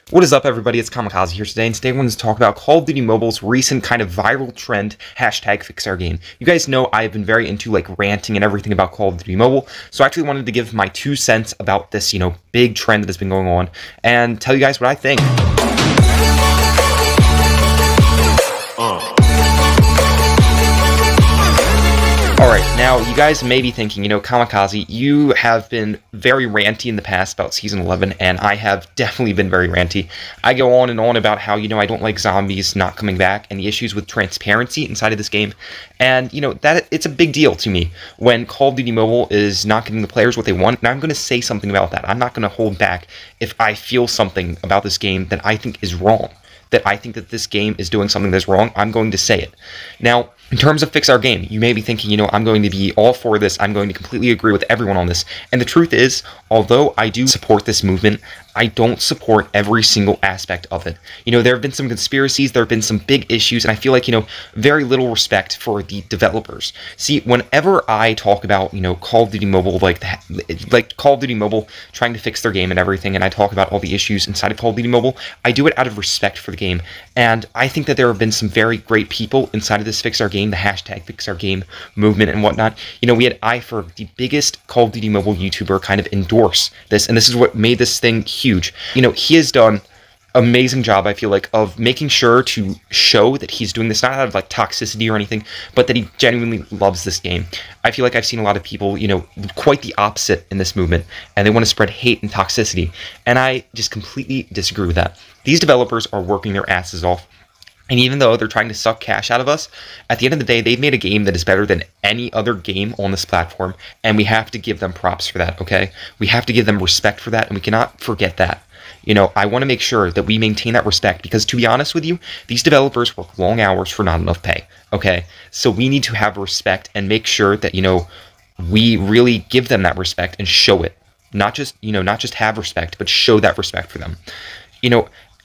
What is up, everybody? It's Kamikaze here today, and today I wanted to talk about Call of Duty Mobile's recent kind of viral trend, #FixOurGame. You guys know I've been very into like ranting and everything about Call of Duty Mobile, so I actually wanted to give my 2 cents about this, big trend that has been going on, and tell you guys what I think. Alright, now you guys may be thinking, Kamikaze, you have been very ranty in the past about Season 11, and I have definitely been very ranty. I go on and on about how, I don't like zombies not coming back, and the issues with transparency inside of this game, and, that it's a big deal to me when Call of Duty Mobile is not giving the players what they want, and I'm going to say something about that. I'm not going to hold back if I feel something about this game that I think is wrong. That I think that this game is doing something that's wrong, I'm going to say it. Now, in terms of Fix Our Game, you may be thinking, I'm going to be all for this, I'm going to completely agree with everyone on this, and the truth is, although I do support this movement, I don't support every single aspect of it. There have been some conspiracies, there have been some big issues, and I feel like, very little respect for the developers. See, whenever I talk about, Call of Duty Mobile, like Call of Duty Mobile trying to fix their game and everything, and I talk about all the issues inside of Call of Duty Mobile, I do it out of respect for the game, and I think that there have been some very great people inside of this Fix Our Game, the #FixOurGame movement and whatnot. We had IFER, the biggest Call of Duty Mobile YouTuber, kind of endorse this, and this is what made this thing huge. He has done amazing job, I feel like, of making sure to show that he's doing this not out of like toxicity or anything, but that he genuinely loves this game. I feel like I've seen a lot of people, quite the opposite in this movement, and they want to spread hate and toxicity, and I just completely disagree with that. These developers are working their asses off, and even though they're trying to suck cash out of us, at the end of the day, they've made a game that is better than any other game on this platform, and we have to give them props for that, okay? We have to give them respect for that, and we cannot forget that. I want to make sure that we maintain that respect, because to be honest with you, these developers work long hours for not enough pay, okay? So we need to have respect and make sure that, we really give them that respect and show it. Not just have respect, but show that respect for them.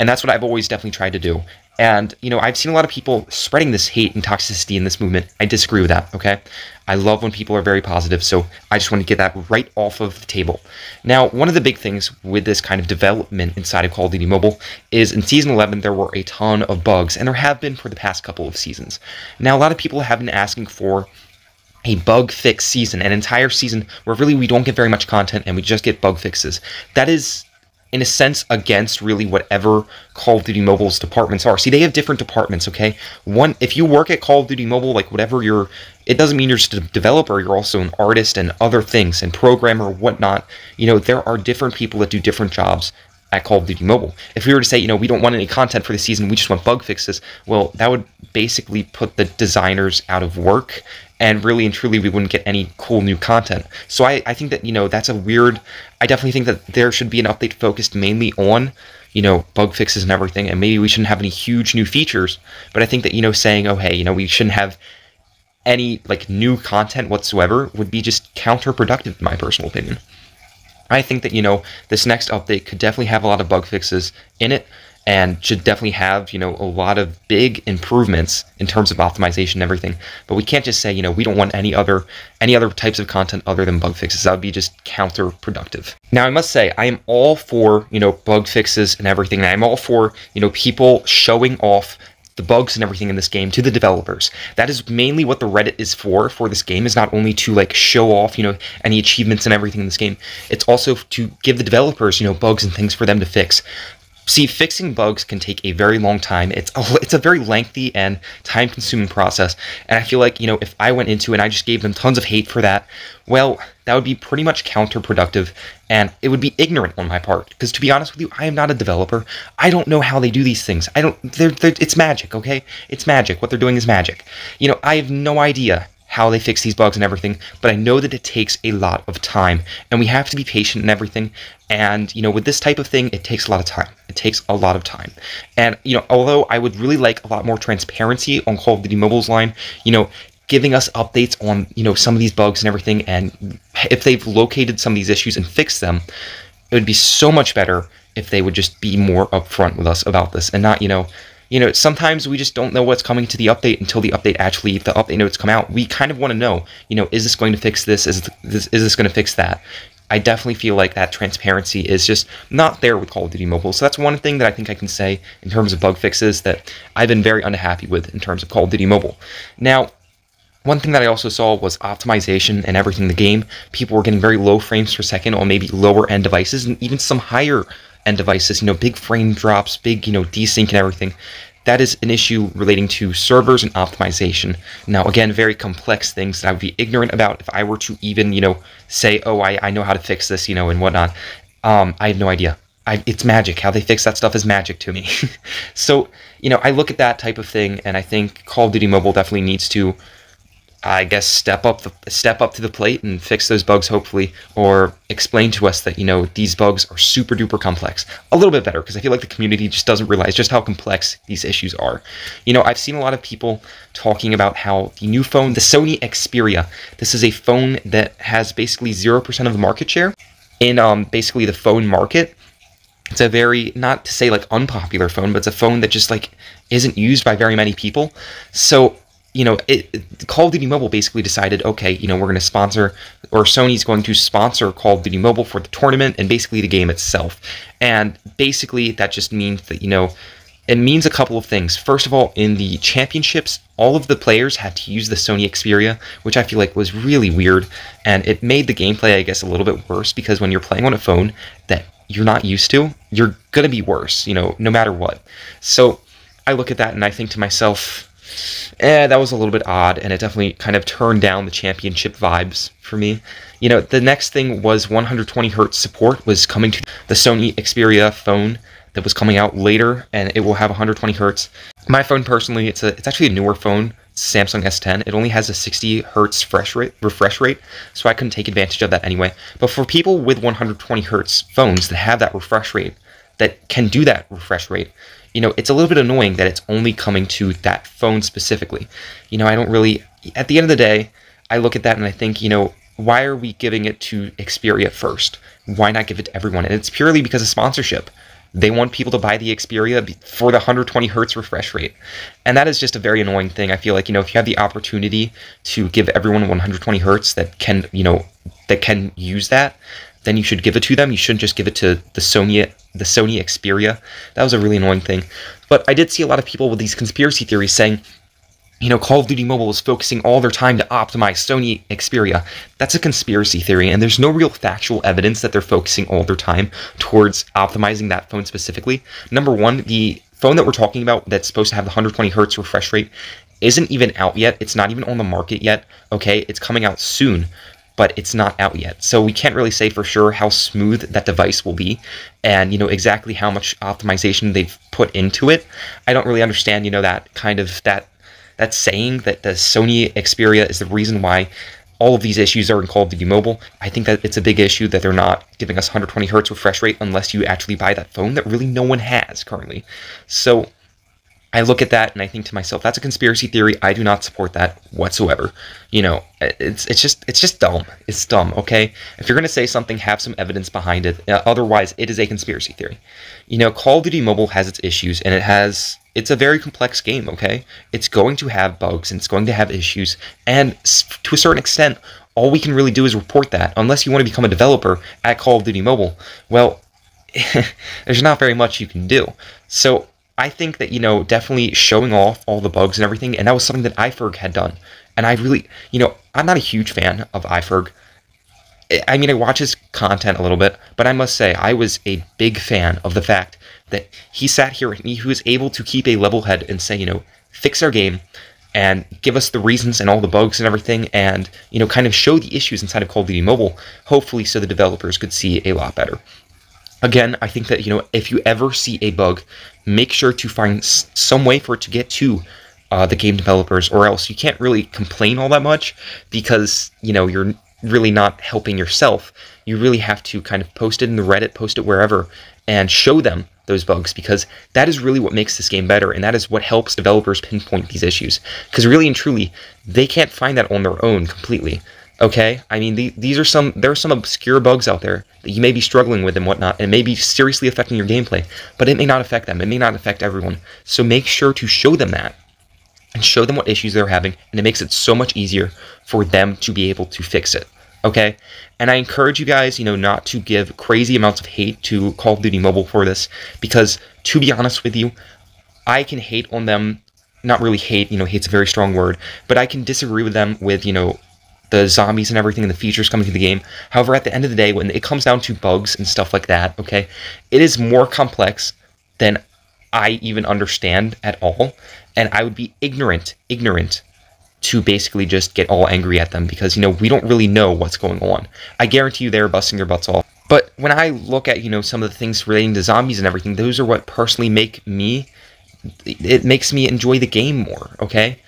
And that's what I've always definitely tried to do. And, I've seen a lot of people spreading this hate and toxicity in this movement. I disagree with that, okay? I love when people are very positive, so I just want to get that right off of the table. Now, one of the big things with this kind of development inside of Call of Duty Mobile is in Season 11, there were a ton of bugs, and there have been for the past couple of seasons. Now, a lot of people have been asking for a bug fix season, an entire season where really we don't get very much content and we just get bug fixes. That is, in a sense, against really whatever Call of Duty Mobile's departments are. See, they have different departments, okay? If you work at Call of Duty Mobile, like whatever it doesn't mean you're just a developer, you're also an artist and other things, and programmer, whatnot. There are different people that do different jobs at Call of Duty Mobile. If we were to say, we don't want any content for the season, we just want bug fixes, well, that would basically put the designers out of work, and really and truly we wouldn't get any cool new content. So I think that, that's a weird, I definitely think that there should be an update focused mainly on, bug fixes and everything, and maybe we shouldn't have any huge new features, but I think that, saying, oh, hey, we shouldn't have any, like, new content whatsoever would be just counterproductive in my personal opinion. I think that, this next update could definitely have a lot of bug fixes in it, and should definitely have, a lot of big improvements in terms of optimization and everything. But we can't just say, we don't want any other types of content other than bug fixes. That would be just counterproductive. Now, I must say, I am all for, bug fixes and everything. And I'm all for, people showing off the bugs and everything in this game to the developers. That is mainly what the Reddit is for this game, is not only to like show off, any achievements and everything in this game. It's also to give the developers, bugs and things for them to fix. See, fixing bugs can take a very long time. It's a very lengthy and time-consuming process, and I feel like, if I went into it and I just gave them tons of hate for that, well, that would be pretty much counterproductive, and it would be ignorant on my part, because to be honest with you, I am not a developer. I don't know how they do these things. It's magic, okay? It's magic. What they're doing is magic. I have no idea how they fix these bugs and everything, but I know that it takes a lot of time, and we have to be patient and everything, and, with this type of thing, it takes a lot of time. It takes a lot of time. And, although I would really like a lot more transparency on Call of Duty Mobile's line, giving us updates on, some of these bugs and everything, and if they've located some of these issues and fixed them, it would be so much better if they would just be more upfront with us about this, and not, sometimes we just don't know what's coming to the update until the update notes come out. We kind of want to know, is this going to fix this? Is this going to fix that? I definitely feel like that transparency is just not there with Call of Duty Mobile. So that's one thing that I think I can say in terms of bug fixes that I've been very unhappy with in terms of Call of Duty Mobile. Now, one thing that I also saw was optimization and everything in the game. People were getting very low frames per second on maybe lower end devices and even some higher end devices, big frame drops, big, desync and everything. That is an issue relating to servers and optimization. Now, again, very complex things that I would be ignorant about if I were to even, say, oh, I know how to fix this, and whatnot. I have no idea. It's magic. How they fix that stuff is magic to me. So, I look at that type of thing, and I think Call of Duty Mobile definitely needs to, I guess, step up to the plate and fix those bugs, hopefully, or explain to us that, these bugs are super duper complex. A little bit better, because I feel like the community just doesn't realize just how complex these issues are. I've seen a lot of people talking about how the new phone, the Sony Xperia, this is a phone that has basically 0% of the market share in basically the phone market. It's a very, not to say like unpopular phone, but it's a phone that just like isn't used by very many people. So Call of Duty Mobile basically decided, okay, we're going to sponsor, or Sony's going to sponsor Call of Duty Mobile for the tournament and basically the game itself. And basically that just means that, it means a couple of things. First of all, in the championships, all of the players had to use the Sony Xperia, which I feel like was really weird. And it made the gameplay, I guess, a little bit worse, because when you're playing on a phone that you're not used to, you're going to be worse, no matter what. So I look at that and I think to myself, that was a little bit odd, and it definitely kind of turned down the championship vibes for me. The next thing was 120 Hz support was coming to the Sony Xperia phone that was coming out later, and it will have 120 Hz. My phone personally, it's actually a newer phone, Samsung S10. It only has a 60 Hz refresh rate, so I couldn't take advantage of that anyway. But for people with 120 Hz phones that have that refresh rate, that can do that refresh rate, it's a little bit annoying that it's only coming to that phone specifically. I don't really, at the end of the day, I look at that and I think, why are we giving it to Xperia first? Why not give it to everyone? And it's purely because of sponsorship. They want people to buy the Xperia for the 120 Hz refresh rate. And that is just a very annoying thing. I feel like, if you have the opportunity to give everyone 120 Hz that can use that, then you should give it to them. You shouldn't just give it to the Sony Xperia. That was a really annoying thing. But I did see a lot of people with these conspiracy theories saying, Call of Duty Mobile is focusing all their time to optimize Sony Xperia. That's a conspiracy theory, and there's no real factual evidence that they're focusing all their time towards optimizing that phone specifically. Number one, the phone that we're talking about that's supposed to have the 120 Hz refresh rate isn't even out yet. It's not even on the market yet, okay? It's coming out soon, but it's not out yet. So we can't really say for sure how smooth that device will be and, exactly how much optimization they've put into it. I don't really understand, that kind of, that saying that the Sony Xperia is the reason why all of these issues are in Call of Duty Mobile. I think that it's a big issue that they're not giving us 120 Hz refresh rate unless you actually buy that phone that really no one has currently. So I look at that and I think to myself, that's a conspiracy theory. I do not support that whatsoever. It's just dumb. It's dumb, okay? If you're going to say something, have some evidence behind it. Otherwise, it is a conspiracy theory. Call of Duty Mobile has its issues, and it's a very complex game, okay? It's going to have bugs, and it's going to have issues, and to a certain extent, all we can really do is report that, unless you want to become a developer at Call of Duty Mobile. Well, there's not very much you can do. So I think that, definitely showing off all the bugs and everything, and that was something that iFerg had done. And I really, I'm not a huge fan of iFerg. I mean, I watch his content a little bit, but I must say, I was a big fan of the fact that he sat here and he was able to keep a level head and say, fix our game and give us the reasons and all the bugs and everything, and, kind of show the issues inside of Call of Duty Mobile, hopefully so the developers could see a lot better. Again, I think that, if you ever see a bug, make sure to find some way for it to get to the game developers, or else you can't really complain all that much because, you're really not helping yourself. You really have to kind of post it in the Reddit, post it wherever, and show them those bugs, because that is really what makes this game better, and that is what helps developers pinpoint these issues. Because really and truly, they can't find that on their own completely. Okay, I mean, there are some obscure bugs out there that you may be struggling with and whatnot, and it may be seriously affecting your gameplay, but it may not affect them. It may not affect everyone. So make sure to show them that, and show them what issues they're having, and it makes it so much easier for them to be able to fix it. okay? And I encourage you guys, not to give crazy amounts of hate to Call of Duty Mobile for this, because to be honest with you, I can hate on them, not really hate, hate's a very strong word, but I can disagree with them with, the zombies and everything and the features coming to the game. However, at the end of the day, when it comes down to bugs and stuff like that, okay, it is more complex than I even understand at all, and I would be ignorant to basically just get all angry at them because, we don't really know what's going on. I guarantee you they're busting your butts off. But when I look at, some of the things relating to zombies and everything, those are what personally it makes me enjoy the game more, okay?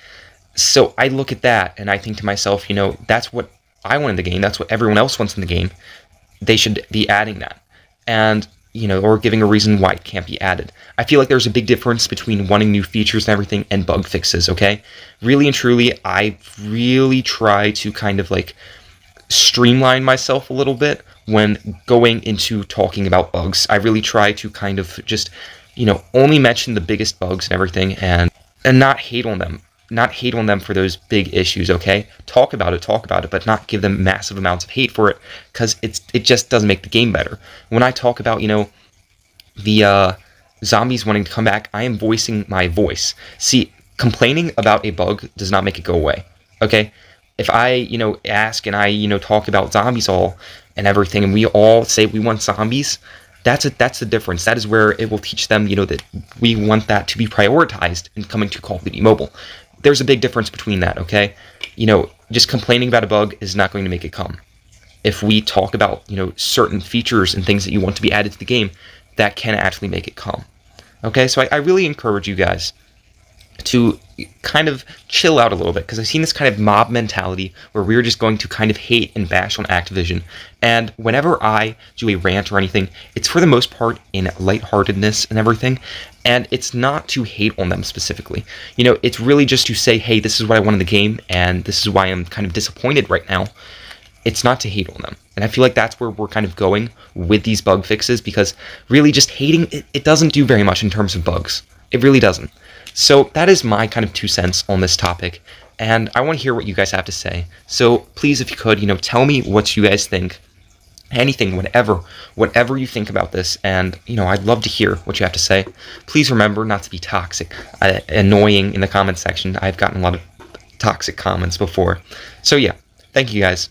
So I look at that and I think to myself, that's what I want in the game. That's what everyone else wants in the game. They should be adding that. And, or giving a reason why it can't be added. I feel like there's a big difference between wanting new features and everything and bug fixes, okay? Really and truly, I really try to kind of like streamline myself a little bit when going into talking about bugs. I really try to kind of just, only mention the biggest bugs and everything and not hate on them. Not hate on them for those big issues, okay? Talk about it, but not give them massive amounts of hate for it, because it just doesn't make the game better. When I talk about, the zombies wanting to come back, I am voicing my voice. See, complaining about a bug does not make it go away, okay? If I, ask and I, talk about zombies all and everything, and we all say we want zombies, that's the difference. That is where it will teach them, that we want that to be prioritized in coming to Call of Duty Mobile. There's a big difference between that, okay? Just complaining about a bug is not going to make it come. If we talk about, certain features and things that you want to be added to the game, that can actually make it come. Okay, so I really encourage you guys to kind of chill out a little bit, because I've seen this kind of mob mentality where we're just going to kind of hate and bash on Activision. And whenever I do a rant or anything, it's for the most part in lightheartedness and everything, and it's not to hate on them specifically. It's really just to say, hey, this is what I want in the game, and this is why I'm kind of disappointed right now. It's not to hate on them. And I feel like that's where we're kind of going with these bug fixes, because really just hating, it doesn't do very much in terms of bugs. It really doesn't. So that is my kind of 2 cents on this topic, and I want to hear what you guys have to say. So please, if you could, tell me what you guys think. Anything, whatever you think about this, and, I'd love to hear what you have to say. Please remember not to be toxic, annoying in the comment section. I've gotten a lot of toxic comments before. So yeah, thank you guys.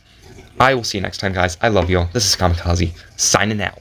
I will see you next time, guys. I love you all. This is Kamikaze, signing out.